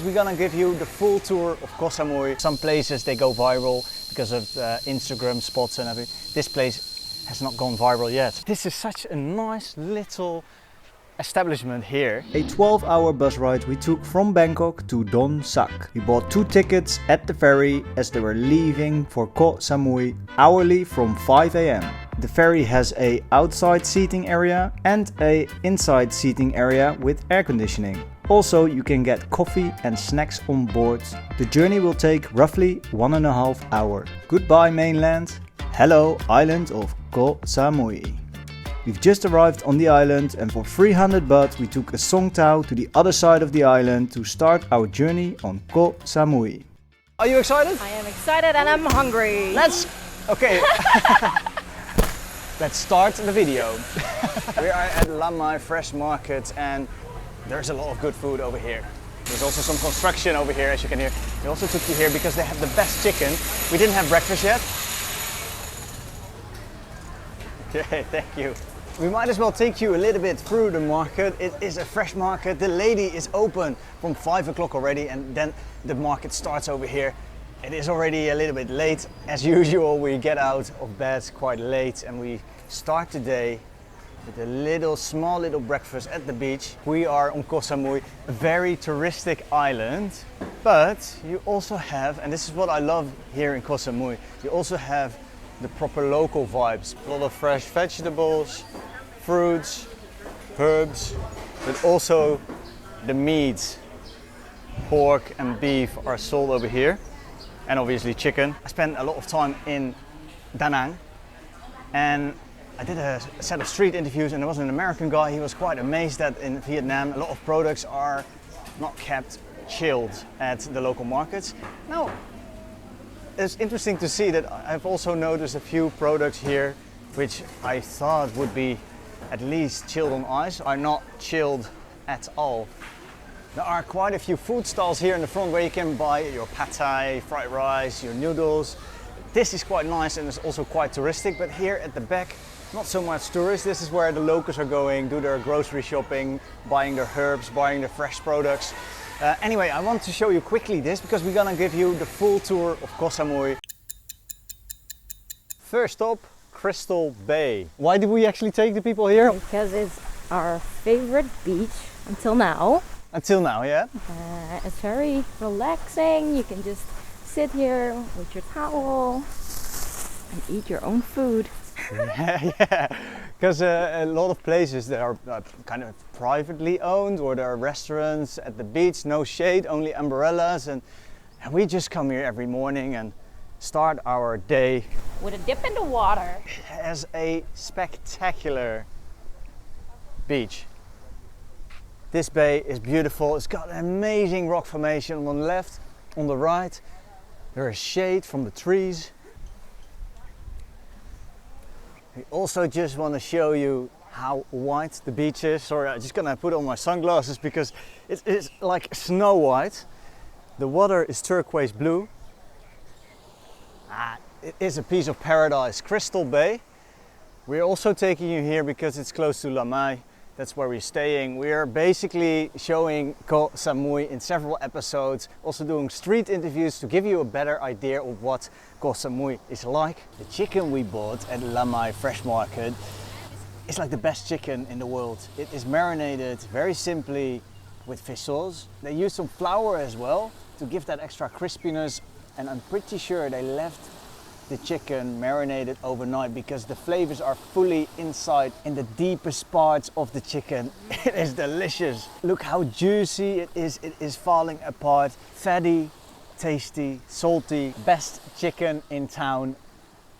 we're gonna give you the full tour of Koh Samui. Some places they go viral because of Instagram spots and everything. This place has not gone viral yet. This is such a nice little establishment here. A 12-hour bus ride we took from Bangkok to Don Sak. We bought 2 tickets at the ferry as they were leaving for Koh Samui hourly from 5 AM. The ferry has a outside seating area and a inside seating area with air conditioning. Also, you can get coffee and snacks on board. The journey will take roughly 1.5 hours. Goodbye mainland. Hello island of Koh Samui. We've just arrived on the island and for 300 baht we took a song tau to the other side of the island to start our journey on Koh Samui. Are you excited? I am excited and I'm hungry. Okay. Let's start the video. We are at Lamai Fresh Market and there's a lot of good food over here. There's also some construction over here, as you can hear. We also took you here because they have the best chicken. We didn't have breakfast yet. Okay, thank you. We might as well take you a little bit through the market. It is a fresh market. The lady is open from 5 o'clock already and then the market starts over here. It is already a little bit late. As usual, we get out of bed quite late and we start the day with a small little breakfast at the beach. We are on Koh Samui, a very touristic island, but you also have, and this is what I love here in Koh Samui, you also have the proper local vibes. A lot of fresh vegetables, fruits, herbs, but also the meats. Pork and beef are sold over here, and obviously chicken. I spent a lot of time in Da Nang and I did a set of street interviews and there was an American guy. He was quite amazed that in Vietnam a lot of products are not kept chilled at the local markets. Now, it's interesting to see that I've also noticed a few products here which I thought would be at least chilled on ice are not chilled at all. There are quite a few food stalls here in the front where you can buy your pad thai, fried rice, your noodles. This is quite nice and it's also quite touristic, but here at the back, not so much tourists. This is where the locals are going, do their grocery shopping, buying their herbs, buying their fresh products. Anyway, I want to show you quickly this because we're gonna give you the full tour of Koh Samui. First stop, Cristal Bay. Why did we actually take the people here? Because it's our favorite beach until now. Until now, yeah? It's very relaxing. You can just sit here with your towel and eat your own food. Yeah, because a lot of places that are kind of privately owned, or there are restaurants at the beach, no shade, only umbrellas, and we just come here every morning and start our day with a dip in the water. It has a spectacular beach. This bay is beautiful. It's got an amazing rock formation on the left, on the right. There is shade from the trees. We also just want to show you how white the beach is. Sorry, I'm just gonna put on my sunglasses because it is like snow white. The water is turquoise blue. It is a piece of paradise. Cristal Bay. We're also taking you here because it's close to Lamai. That's where we're staying. We are basically showing Koh Samui in several episodes, also doing street interviews to give you a better idea of what Koh Samui is like. The chicken we bought at Lamai Fresh Market is like the best chicken in the world. It is marinated very simply with fish sauce. They use some flour as well to give that extra crispiness, and I'm pretty sure they left the chicken marinated overnight because the flavors are fully inside in the deepest parts of the chicken. It is delicious. Look how juicy it is. It is falling apart. Fatty, tasty, salty. Best chicken in town.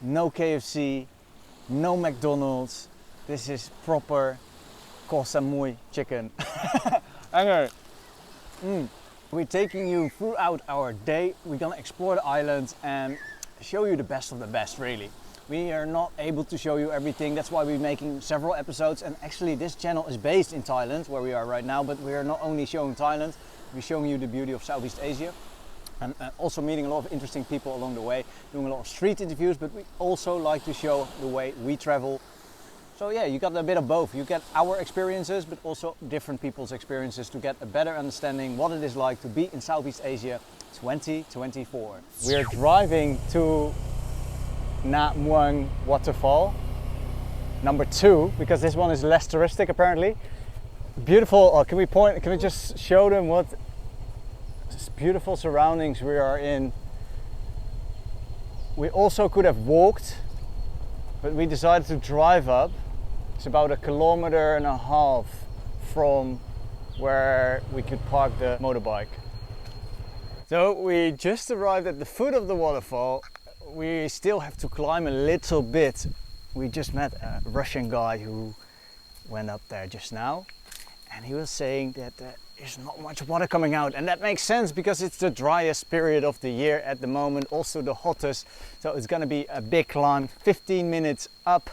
No KFC, no McDonald's. This is proper Koh Samui chicken. Okay. We're taking you throughout our day. We're gonna explore the island and show you the best of the best, really. We are not able to show you everything. That's why we're making several episodes. And actually this channel is based in Thailand, where we are right now, but we are not only showing Thailand, we're showing you the beauty of Southeast Asia. And also meeting a lot of interesting people along the way, doing a lot of street interviews, but we also like to show the way we travel So yeah, you got a bit of both. You get our experiences, but also different people's experiences to get a better understanding what it is like to be in Southeast Asia 2024. We are driving to Muang Waterfall, number 2, because this one is less touristic apparently. Beautiful, can we just show them what beautiful surroundings we are in. We also could have walked, but we decided to drive up. It's about 1.5 kilometers from where we could park the motorbike. So we just arrived at the foot of the waterfall. We still have to climb a little bit. We just met a Russian guy who went up there just now, and he was saying that there's not much water coming out, and that makes sense because it's the driest period of the year at the moment, also the hottest. So it's going to be a big climb, 15 minutes up,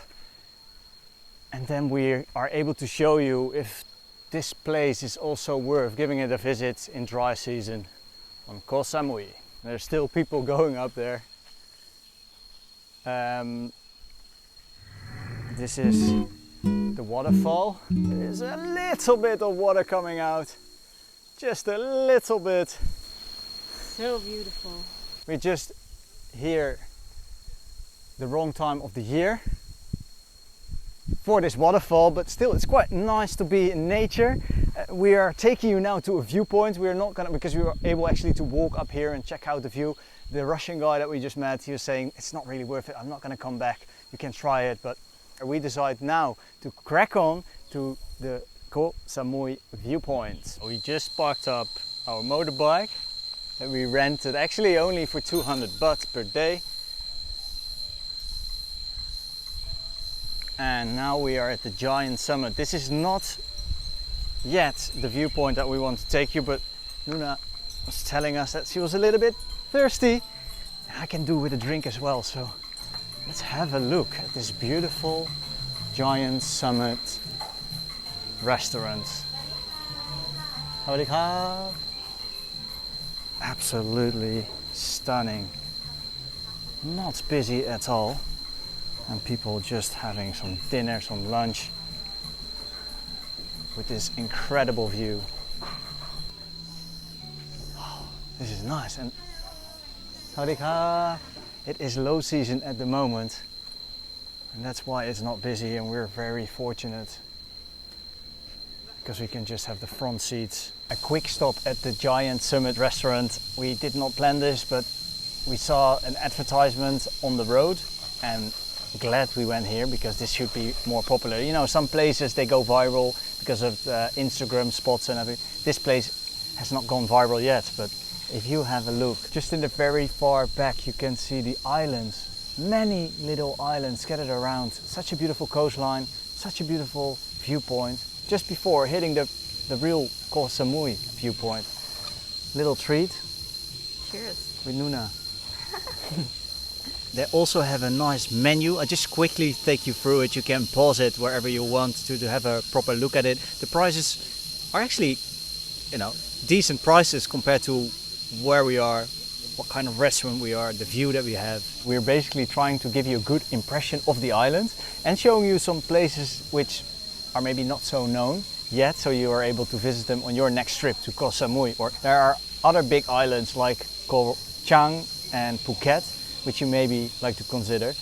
and then we are able to show you if this place is also worth giving it a visit in dry season on Koh Samui. There's still people going up there. This is the waterfall. There's a little bit of water coming out, just a little bit. So beautiful. We just here the wrong time of the year for this waterfall, but still it's quite nice to be in nature. We are taking you now to a viewpoint. We are not gonna, because we were able actually to walk up here and check out the view. The Russian guy that we just met, he was saying it's not really worth it, I'm not gonna come back, you can try it, but we decide now to crack on to the Koh Samui viewpoint. We just parked up our motorbike that we rented actually only for 200 baht per day. And now we are at the giant summit. This is not yet the viewpoint that we want to take you, but Nuna was telling us that she was a little bit thirsty. I can do with a drink as well, so let's have a look at this beautiful giant summit restaurant. Sawadee. Absolutely stunning. Not busy at all. And people just having some dinner, some lunch with this incredible view. Oh, this is nice. And Sawadee. It is low season at the moment, and that's why it's not busy, and we're very fortunate because we can just have the front seats. A quick stop at the giant summit restaurant. We did not plan this, but we saw an advertisement on the road, and glad we went here because this should be more popular. You know, some places they go viral because of Instagram spots and everything. This place has not gone viral yet, but if you have a look, just in the very far back you can see the islands. Many little islands scattered around. Such a beautiful coastline, such a beautiful viewpoint. Just before hitting the real Koh Samui viewpoint. Little treat. Cheers. With Nuna. They also have a nice menu. I just quickly take you through it. You can pause it wherever you want to have a proper look at it. The prices are actually, you know, decent prices compared to where we are, what kind of restaurant we are, the view that we have. We're basically trying to give you a good impression of the island and showing you some places which are maybe not so known yet, so you are able to visit them on your next trip to Koh Samui. Or there are other big islands like Koh Chang and Phuket, which you maybe like to consider.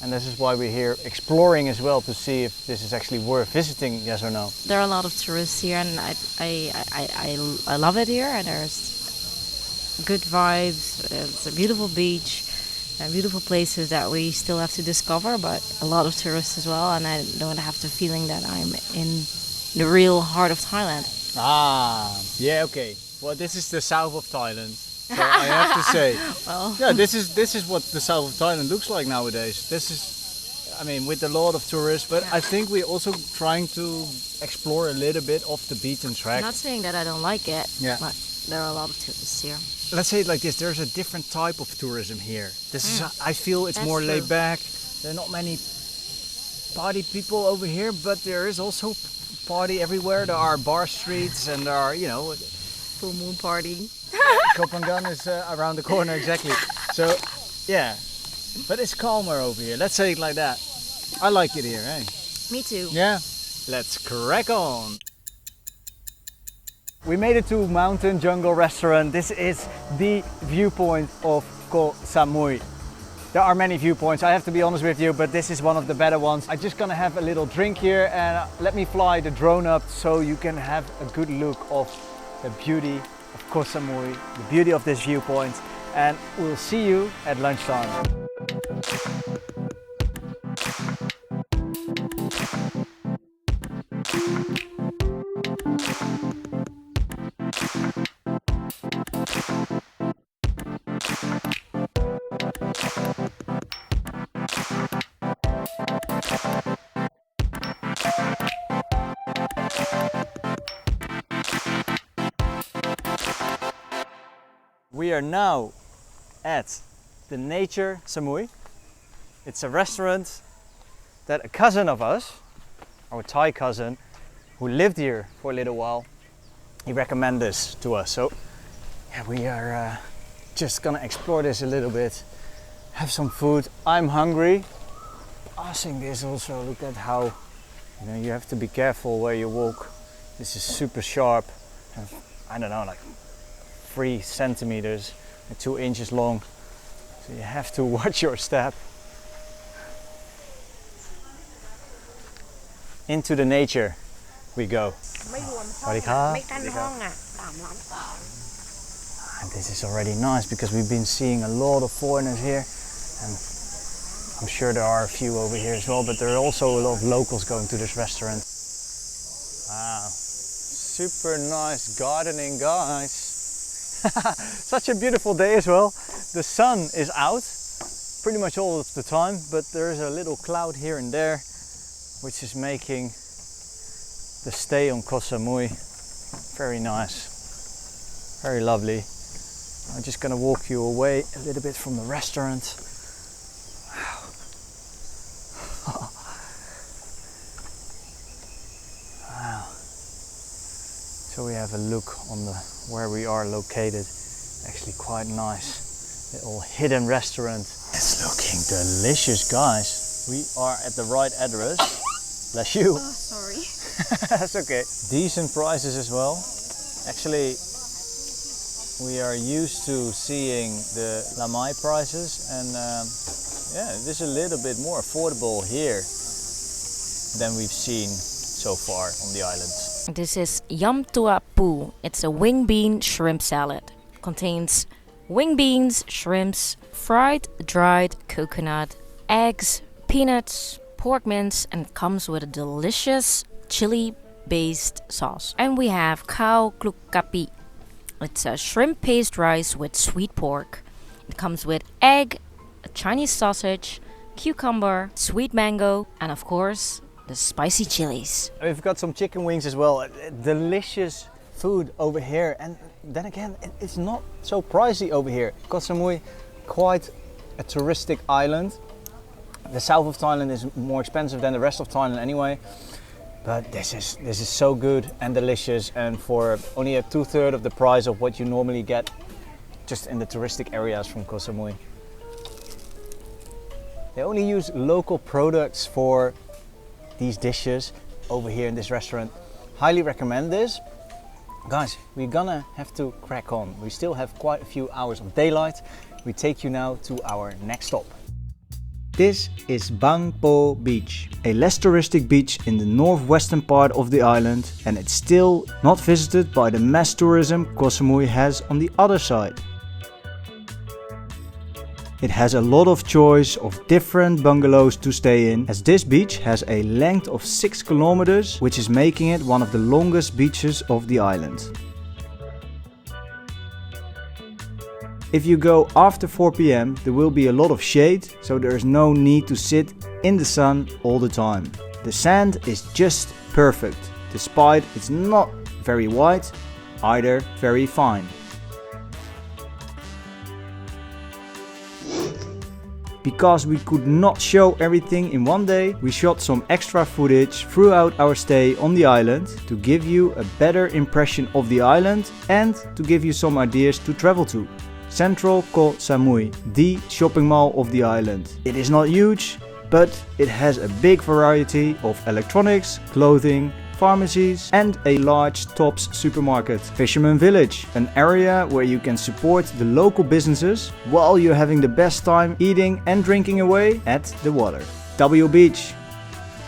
And this is why we're here exploring as well, to see if this is actually worth visiting, yes or no. There are a lot of tourists here, and I love it here, and there's good vibes. It's a beautiful beach and beautiful places that we still have to discover, but a lot of tourists as well, and I don't have the feeling that I'm in the real heart of Thailand. Ah, yeah, okay. Well, this is the south of Thailand. So I have to say, Well, yeah, this is what the south of Thailand looks like nowadays. This is, I mean, with a lot of tourists, but Yeah. I think we're also trying to explore a little bit off the beaten track. I'm not saying that I don't like it, Yeah. but there are a lot of tourists here. Let's say it like this: there's a different type of tourism here. This is, I feel, it's That's more true. laid back. There are not many party people over here, but there is also party everywhere. There are bar streets, and there are, you know, Full moon party. Kopangan is around the corner, exactly. So, yeah, but it's calmer over here. Let's say it like that. I like it here, eh? Me too. Yeah, let's crack on. We made it to Mountain Jungle Restaurant. This is the viewpoint of Koh Samui. There are many viewpoints, I have to be honest with you, but this is one of the better ones. I'm just gonna have a little drink here and let me fly the drone up so you can have a good look of the beauty of Koh Samui, the beauty of this viewpoint, and we'll see you at lunchtime. We are now at the Nature Samui. It's a restaurant that a cousin of us, our Thai cousin, who lived here for a little while, he recommended this to us. So yeah, we are just gonna explore this a little bit, have some food. I'm hungry. Passing this also, look at how, you have to be careful where you walk. This is super sharp. I don't know, like 3 centimeters and 2 inches long, so you have to watch your step. Into the nature we go. And this is already nice because we've been seeing a lot of foreigners here, and I'm sure there are a few over here as well, but there are also a lot of locals going to this restaurant. Wow, super nice gardening, guys. Such a beautiful day as well. The sun is out pretty much all of the time, but there's a little cloud here and there which is making the stay on Koh Samui very nice, very lovely. I'm just gonna walk you away a little bit from the restaurant. Wow. Wow. So we have a look on where we are located. Actually quite nice little hidden restaurant. It's looking delicious, guys. We are at the right address. Bless you. Oh, sorry. That's okay. Decent prices as well. Actually, we are used to seeing the Lamai prices, and yeah, this is a little bit more affordable here than we've seen so far on the islands. This is yam tua pu. It's a wing bean shrimp salad. Contains wing beans, shrimps, fried dried coconut, eggs, peanuts, pork mince, and comes with a delicious chili-based sauce. And we have khao kluk kapi. It's a shrimp paste rice with sweet pork. It comes with egg, a Chinese sausage, cucumber, sweet mango, and of course, the spicy chilies. We've got some chicken wings as well. Delicious food over here, and then again, it's not so pricey over here. Koh Samui, quite a touristic island. The south of Thailand is more expensive than the rest of Thailand anyway. But this is so good and delicious, and for only a 2/3 of the price of what you normally get just in the touristic areas from Koh Samui. They only use local products for these dishes over here in this restaurant. Highly recommend this. Guys, we're gonna have to crack on. We still have quite a few hours of daylight. We take you now to our next stop. This is Bang Po Beach, a less touristic beach in the northwestern part of the island, and it's still not visited by the mass tourism Koh Samui has on the other side. It has a lot of choice of different bungalows to stay in, as this beach has a length of 6 kilometers, which is making it one of the longest beaches of the island. If you go after 4 p.m, there will be a lot of shade, so there is no need to sit in the sun all the time. The sand is just perfect, despite it's not very white, either very fine. Because we could not show everything in one day, we shot some extra footage throughout our stay on the island to give you a better impression of the island and to give you some ideas to travel to. Central Koh Samui, the shopping mall of the island. It is not huge, but it has a big variety of electronics, clothing, pharmacies and a large Tops supermarket. Fisherman Village, an area where you can support the local businesses while you're having the best time eating and drinking away at the water. W Beach.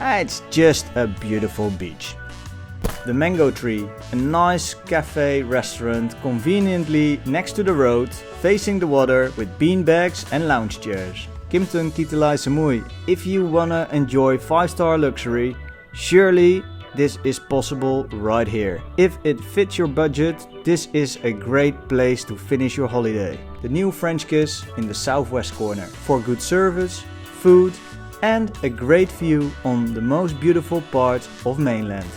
It's just a beautiful beach. The Mango Tree, a nice cafe restaurant conveniently next to the road, facing the water with bean bags and lounge chairs. Kimpton Kitalai Samui. If you wanna enjoy 5-star luxury, surely this is possible right here. If it fits your budget, this is a great place to finish your holiday. The new French Kiss in the southwest corner for good service, food and a great view on the most beautiful part of mainland.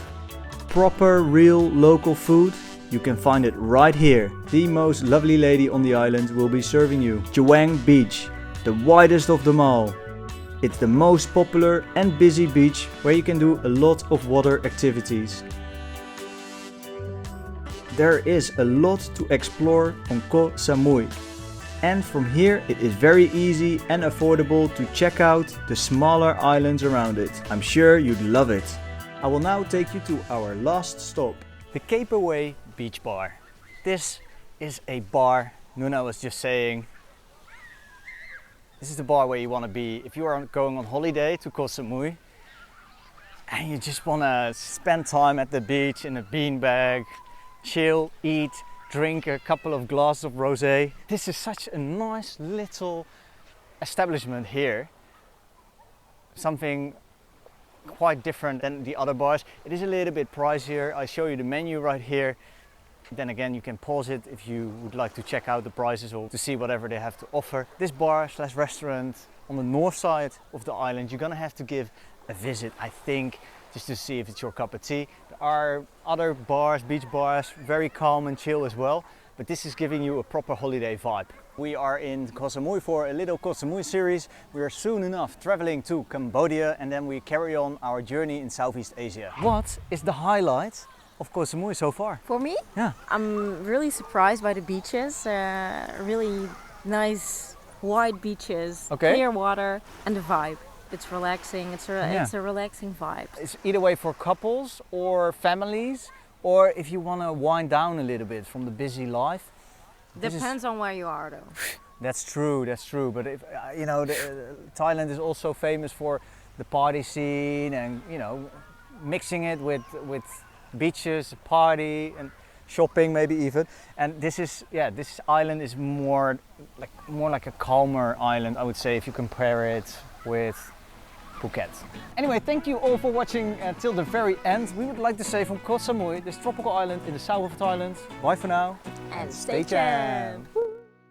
Proper real local food, you can find it right here. The most lovely lady on the island will be serving you. Muang Beach, the widest of them all. It's the most popular and busy beach where you can do a lot of water activities. There is a lot to explore on Koh Samui. And from here it is very easy and affordable to check out the smaller islands around it. I'm sure you'd love it. I will now take you to our last stop, the Cape Away Beach Bar. This is a bar, Nuna was just saying, this is the bar where you want to be if you are going on holiday to Koh Samui and you just want to spend time at the beach in a beanbag, chill, eat, drink a couple of glasses of rosé. This is such a nice little establishment here. Something quite different than the other bars. It is a little bit pricier. I show you the menu right here. Then again, you can pause it if you would like to check out the prices or to see whatever they have to offer. This bar slash restaurant on the north side of the island, you're gonna have to give a visit, I think, just to see if it's your cup of tea. There are other bars, beach bars, very calm and chill as well, but this is giving you a proper holiday vibe. We are in Koh Samui for a little Koh Samui series. We are soon enough traveling to Cambodia and then we carry on our journey in Southeast Asia. What is the highlight of Koh Samui so far? For me, Yeah. I'm really surprised by the beaches. Really nice wide beaches, Okay. clear water and the vibe. It's relaxing. It's a relaxing vibe. It's either way for couples or families, or if you want to wind down a little bit from the busy life. Depends on where you are though. That's true, but if you know, Thailand is also famous for the party scene and, you know, mixing it with beaches, party and shopping maybe even. And this island is more like a calmer island, I would say, if you compare it with Phuket. Anyway, thank you all for watching till the very end. We would like to say from Koh Samui, this tropical island in the south of Thailand, bye for now And stay tuned.